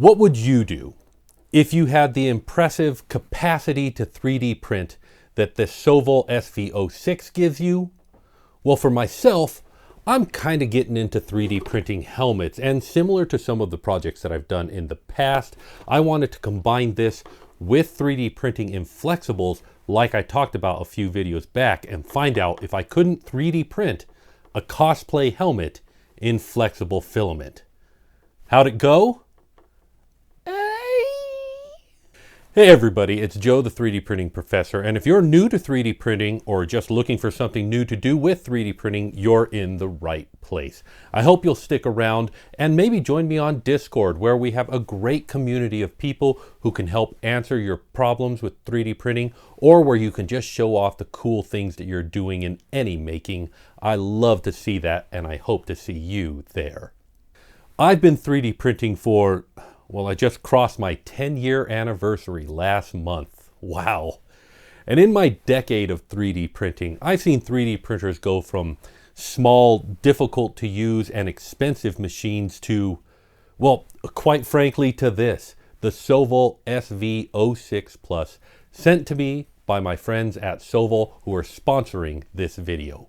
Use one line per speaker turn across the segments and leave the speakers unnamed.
What would you do if you had the impressive capacity to 3D print that the Sovol SV06 gives you? Well, for myself, I'm kind of getting into 3D printing helmets, and similar to some of the projects that I've done in the past, I wanted to combine this with 3D printing in flexibles like I talked about a few videos back, and find out if I couldn't 3D print a cosplay helmet in flexible filament. How'd it go? Hey everybody, it's Joe, the 3D printing professor, and if you're new to 3D printing or just looking for something new to do with 3D printing, you're in the right place. I hope you'll stick around and maybe join me on Discord, where we have a great community of people who can help answer your problems with 3D printing, or where you can just show off the cool things that you're doing in any making. I love to see that, and I hope to see you there. I've been 3D printing for, well, I just crossed my 10-year anniversary last month. Wow. And in my decade of 3D printing, I've seen 3D printers go from small, difficult to use and expensive machines to, well, quite frankly, to this, the Sovol SV06 Plus, sent to me by my friends at Sovol who are sponsoring this video.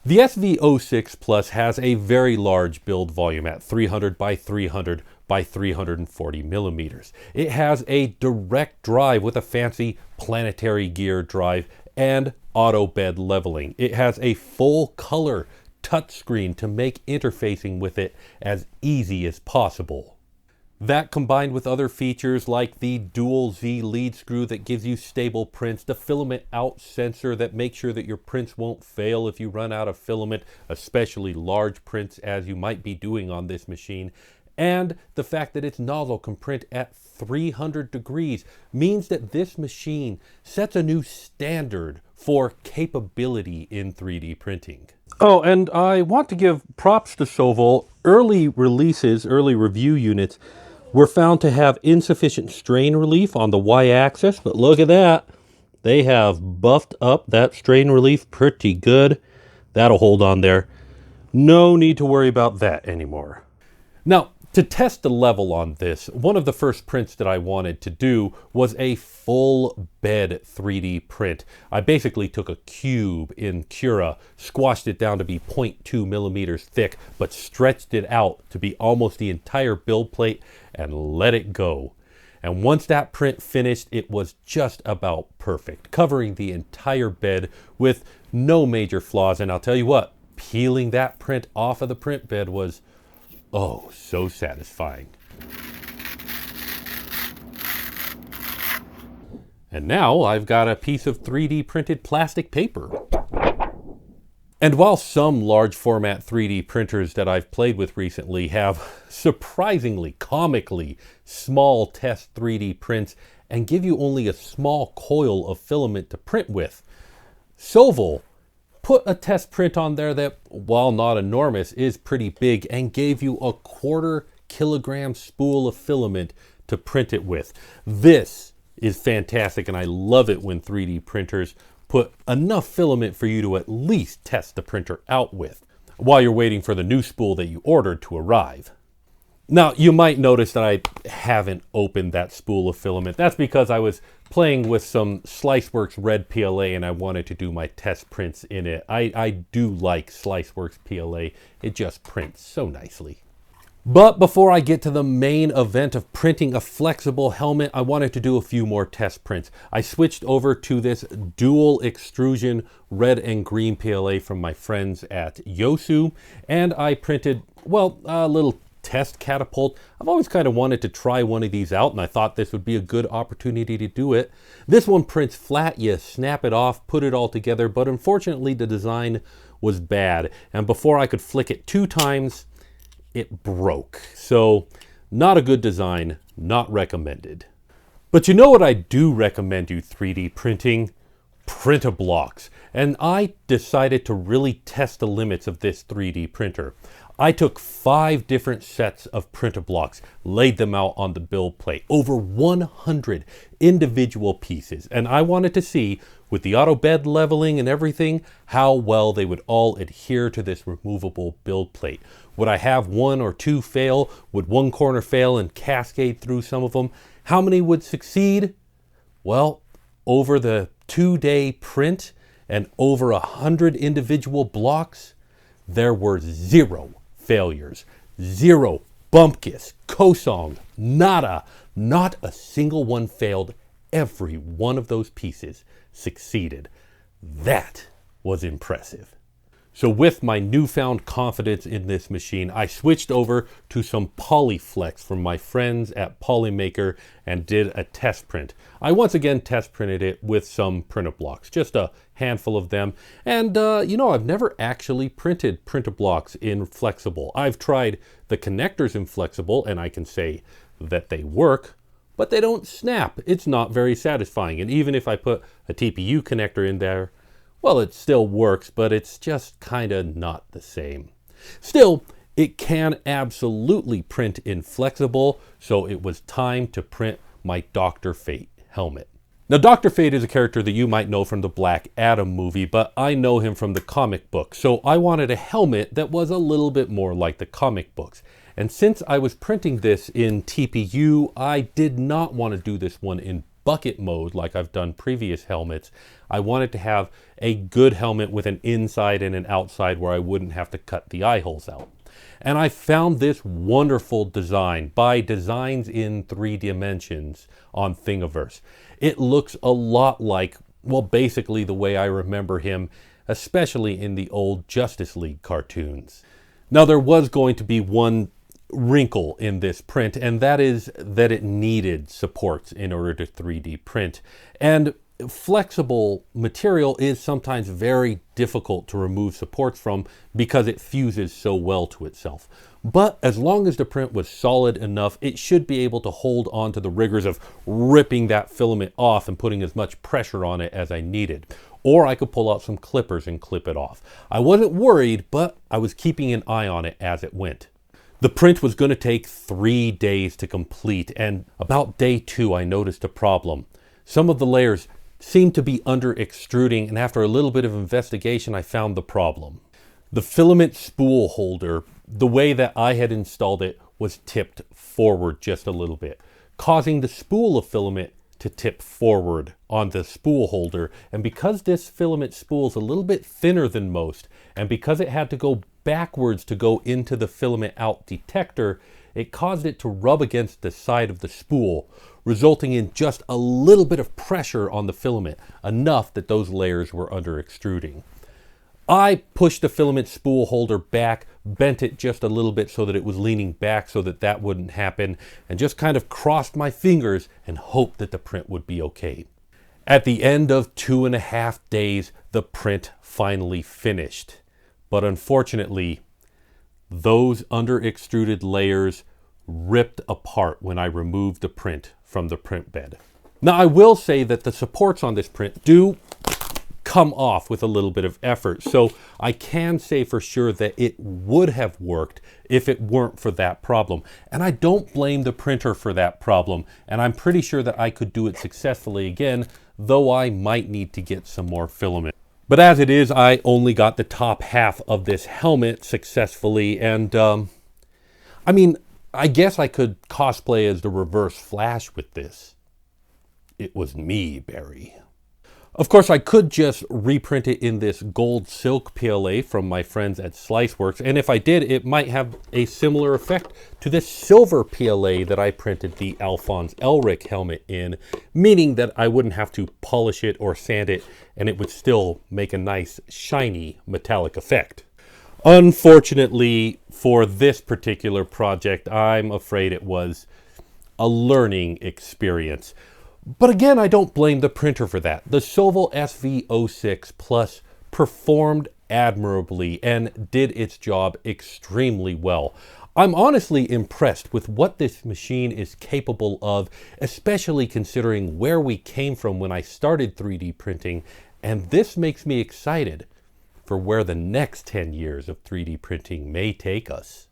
The SV06 Plus has a very large build volume at 300 by 300 by 340 millimeters. It has a direct drive with a fancy planetary gear drive and auto bed leveling. It has a full color touchscreen to make interfacing with it as easy as possible. That, combined with other features like the dual Z lead screw that gives you stable prints, the filament out sensor that makes sure that your prints won't fail if you run out of filament, especially large prints as you might be doing on this machine, and the fact that its nozzle can print at 300 degrees means that this machine sets a new standard for capability in 3D printing. Oh, and I want to give props to Sovol. Early releases, early review units, were found to have insufficient strain relief on the y-axis, but look at that. They have buffed up that strain relief pretty good. That'll hold on there. No need to worry about that anymore. Now, to test the level on this, one of the first prints that I wanted to do was a full bed 3D print. I basically took a cube in Cura, squashed it down to be 0.2 millimeters thick, but stretched it out to be almost the entire build plate and let it go. And once that print finished, it was just about perfect, covering the entire bed with no major flaws. And I'll tell you what, peeling that print off of the print bed was, oh, so satisfying. And now I've got a piece of 3D printed plastic paper. And while some large format 3D printers that I've played with recently have surprisingly, comically small test 3D prints and give you only a small coil of filament to print with, Sovol put a test print on there that, while not enormous, is pretty big, and gave you a 1/4 kilogram spool of filament to print it with. This is fantastic, and I love it when 3D printers put enough filament for you to at least test the printer out with, while you're waiting for the new spool that you ordered to arrive. Now, you might notice that I haven't opened that spool of filament. That's because I was playing with some Sliceworx red PLA and I wanted to do my test prints in it. I do like Sliceworx PLA. It just prints so nicely. But before I get to the main event of printing a flexible helmet, I wanted to do a few more test prints. I switched over to this dual extrusion red and green PLA from my friends at Yosu, and I printed, well, a little test Catapult. I've always kind of wanted to try one of these out, and I thought this would be a good opportunity to do it. This one prints flat. You snap it off, put it all together, but unfortunately the design was bad, and before I could flick it 2 times, it broke. So not a good design, not recommended. But you know what I do recommend you 3D printing? PrintABloks. And I decided to really test the limits of this 3D printer. I took 5 different sets of PrintABloks, laid them out on the build plate, over 100 individual pieces, and I wanted to see with the auto bed leveling and everything, how well they would all adhere to this removable build plate. Would I have one or two fail? Would one corner fail and cascade through some of them? How many would succeed? Well, over the 2-day print and over 100 individual blocks, there were 0 failures, 0 bumpkis, kosong, nada. Not a single one failed. Every one of those pieces succeeded. That was impressive. So with my newfound confidence in this machine, I switched over to some Polyflex from my friends at Polymaker and did a test print. I once again test printed it with some PrintABloks, just a handful of them. And you know, I've never actually printed PrintABloks in flexible. I've tried the connectors in flexible and I can say that they work, but they don't snap. It's not very satisfying. And even if I put a TPU connector in there, well, it still works, but it's just kind of not the same. Still, it can absolutely print in flexible, so it was time to print my Dr. Fate helmet. Now, Dr. Fate is a character that you might know from the Black Adam movie, but I know him from the comic book, so I wanted a helmet that was a little bit more like the comic books. And since I was printing this in TPU, I did not want to do this one in bucket mode like I've done previous helmets. I wanted to have a good helmet with an inside and an outside where I wouldn't have to cut the eye holes out. And I found this wonderful design by Designs in 3 Dimensions on Thingiverse. It looks a lot like, well, basically the way I remember him, especially in the old Justice League cartoons. Now, there was going to be one wrinkle in this print, and that is that it needed supports in order to 3D print. And flexible material is sometimes very difficult to remove supports from because it fuses so well to itself. But as long as the print was solid enough, it should be able to hold on to the rigors of ripping that filament off and putting as much pressure on it as I needed. Or I could pull out some clippers and clip it off. I wasn't worried, but I was keeping an eye on it as it went. The print was going to take 3 days to complete, and about day 2 I noticed a problem. Some of the layers seemed to be under extruding, and after a little bit of investigation I found the problem. The filament spool holder, the way that I had installed it, was tipped forward just a little bit, causing the spool of filament to tip forward on the spool holder. And because this filament spool is a little bit thinner than most, and because it had to go backwards to go into the filament out detector, it caused it to rub against the side of the spool, resulting in just a little bit of pressure on the filament, enough that those layers were under extruding. I pushed the filament spool holder back, bent it just a little bit so that it was leaning back so that that wouldn't happen, and just kind of crossed my fingers and hoped that the print would be okay. At the end of 2.5 days, the print finally finished. But unfortunately, those under extruded layers ripped apart when I removed the print from the print bed. Now, I will say that the supports on this print do come off with a little bit of effort, so I can say for sure that it would have worked if it weren't for that problem. And I don't blame the printer for that problem, and I'm pretty sure that I could do it successfully again, though I might need to get some more filament. But as it is, I only got the top half of this helmet successfully, and I mean, I guess I could cosplay as the Reverse Flash with this. It was me, Barry. Of course, I could just reprint it in this gold silk PLA from my friends at Sliceworx, and if I did, it might have a similar effect to this silver PLA that I printed the Alphonse Elric helmet in, meaning that I wouldn't have to polish it or sand it, and it would still make a nice, shiny, metallic effect. Unfortunately, for this particular project, I'm afraid it was a learning experience. But again, I don't blame the printer for that. The Sovol SV06 Plus performed admirably and did its job extremely well. I'm honestly impressed with what this machine is capable of, especially considering where we came from when I started 3D printing, and this makes me excited for where the next 10 years of 3D printing may take us.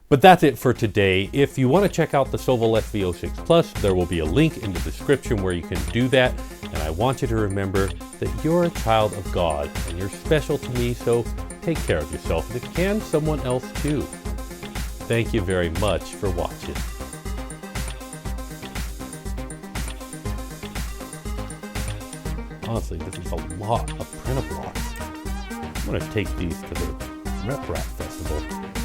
But that's it for today. If you want to check out the Sovol SV06 Plus, there will be a link in the description where you can do that. And I want you to remember that you're a child of God and you're special to me, so take care of yourself and if you can, someone else too. Thank you very much for watching. Honestly, this is a lot of PrintABloks. I'm going to take these to the Rep Rap Festival.